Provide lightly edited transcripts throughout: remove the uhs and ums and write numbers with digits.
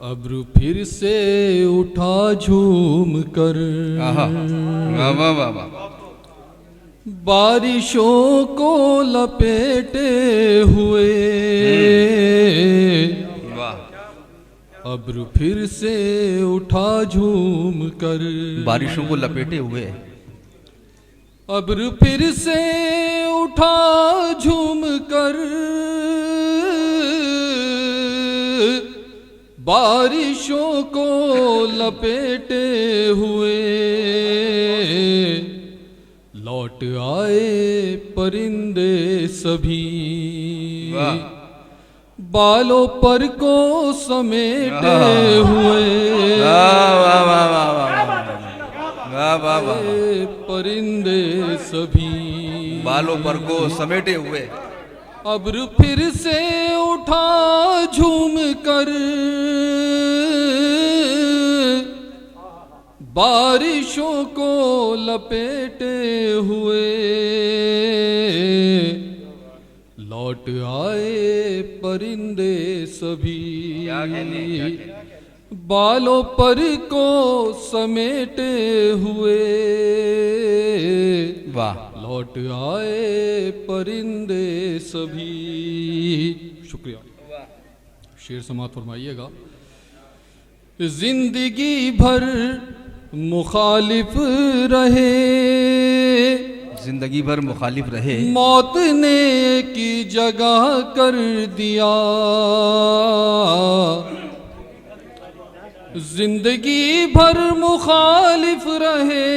अब्रू फिर से उठा झूम कर, वाह वाह वाह वाह, बारिशों को लपेटे हुए। वाह, अब्रू फिर से उठा झूम कर, बारिशों को लपेटे हुए। अब्रू फिर से उठा झूम कर, बारिशों को लपेटे हुए। लौट आए परिंदे सभी, बालों पर को समेटे हुए। परिंदे सभी बालों पर को समेटे हुए। अब्र फिर से उठा झूम कर, बारिशों को लपेटे हुए। लौट आए परिंदे सभी, बालों पर को समेटे हुए। वाह, लौट आए परिंदे सभी। शुक्रिया। शेर समात फरमाइएगा। जिंदगी भर मुखालिफ रहे, जिंदगी भर मुखालिफ रहे, मौत ने की जगह कर दिया। जिंदगी भर मुखालिफ रहे,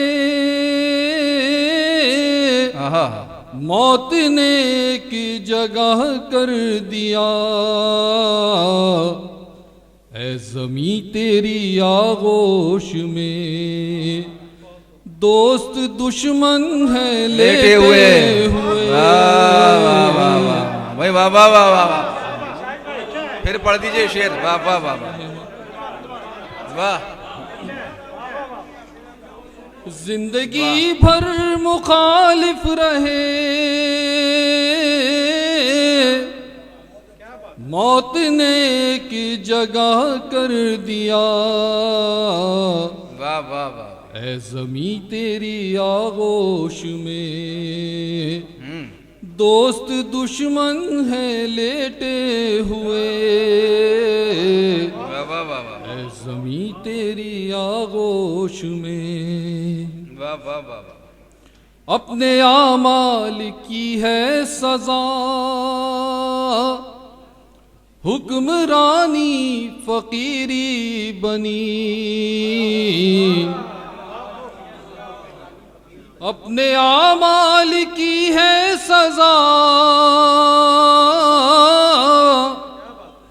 मौत ने की जगह कर दिया। ऐ ज़मी तेरी आगोश में, दोस्त दुश्मन है लेटे हुए। भाई वाह वाह वाह वाह, फिर पढ़ दीजिए शेर। वाह वाह वाह वाह। जिंदगी भर मुखालिफ रहे, मौत ने की जगह कर दिया। वाह वाह वाह। ऐ ज़मी तेरी आगोश में, दोस्त दुश्मन है लेटे हुए। वाह वाह वाह। ऐ ज़मी तेरी आगोश में, वाह वाह वाह। अपने आमाल की है सजा, हुक्मरानी फकीरी बनी। अपने आमाल की है सजा,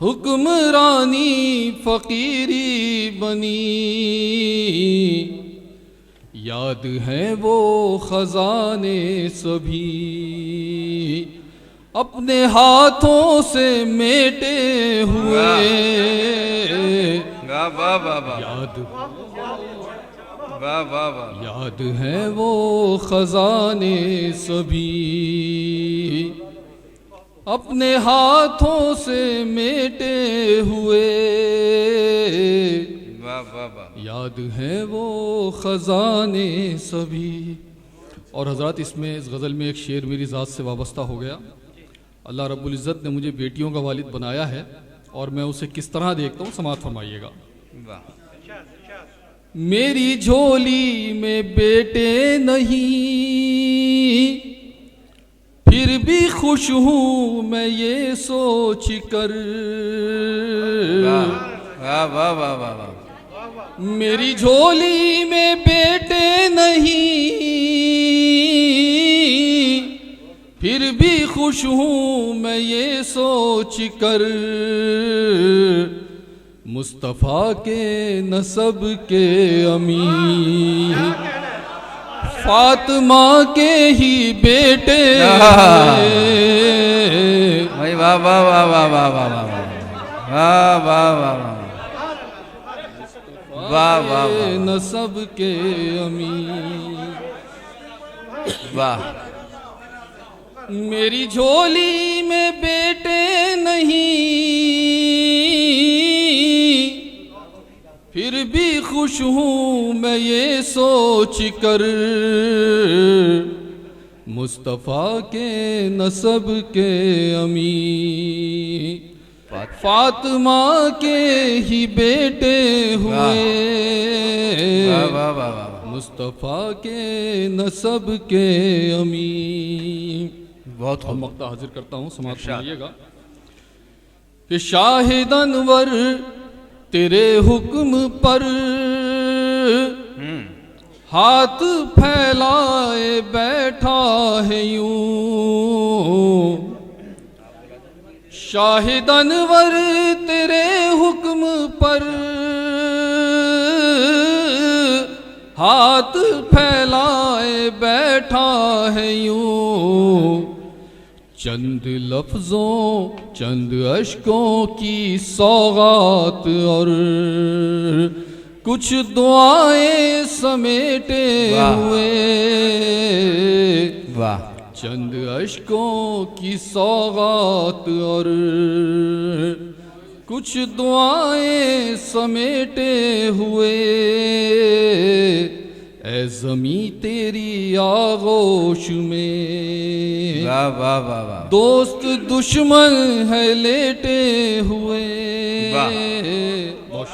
हुक्मरानी फकीरी बनी। याद है वो खजाने सभी, अपने हाथों से मेटे हुए। याद है वो खजाने सभी, अपने हाथों से मेटे हुए। याद है वो खजाने सभी। और हज़रात, इसमें इस गज़ल में एक शेर मेरी ज़ात से वाबस्ता हो गया। अल्लाह रब्बुल इज़्ज़त ने मुझे बेटियों का वालिद बनाया है और मैं उसे किस तरह देखता हूँ, समात फरमाइएगा। मेरी झोली में बेटे नहीं, फिर भी खुश हूँ मैं ये सोच कर। मेरी झोली में बेटे नहीं, फिर भी खुश हूँ मैं ये सोच कर। मुस्तफ़ा के नसब के अमीर, फातिमा के ही बेटे। भाई वाह वाह वाह वाह वाह वाह वाह वाह वाह वाह वाह वाह। नसब के अमीर। वाह। मेरी झोली में बेटे नहीं, फिर भी खुश हूँ मैं ये सोच कर मुस्तफ़ा के नसब के अमी फातिमा के ही बेटे हुए वाह वाह वाह वाह, मुस्तफ़ा के नसब के अमी। बहुत हम खूब। मक्ता हाजिर करता हूँ, समाप्त इरशाद। करिएगा कि शाहिद अनवर तेरे हुक्म पर हाथ फैलाए बैठा है यूं। शाहिद अनवर तेरे हुक्म पर हाथ फैलाए बैठा है यूं। चंद लफ्जों चंद अश्कों की सौगात और कुछ दुआएं समेटे वाह। हुए। वाह चंद अश्कों की सौगात और कुछ दुआएं समेटे हुए। ऐ ज़मी तेरी आगोश में वाह वाह वाह वाह, दोस्त दुश्मन है लेटे हुए। वाह।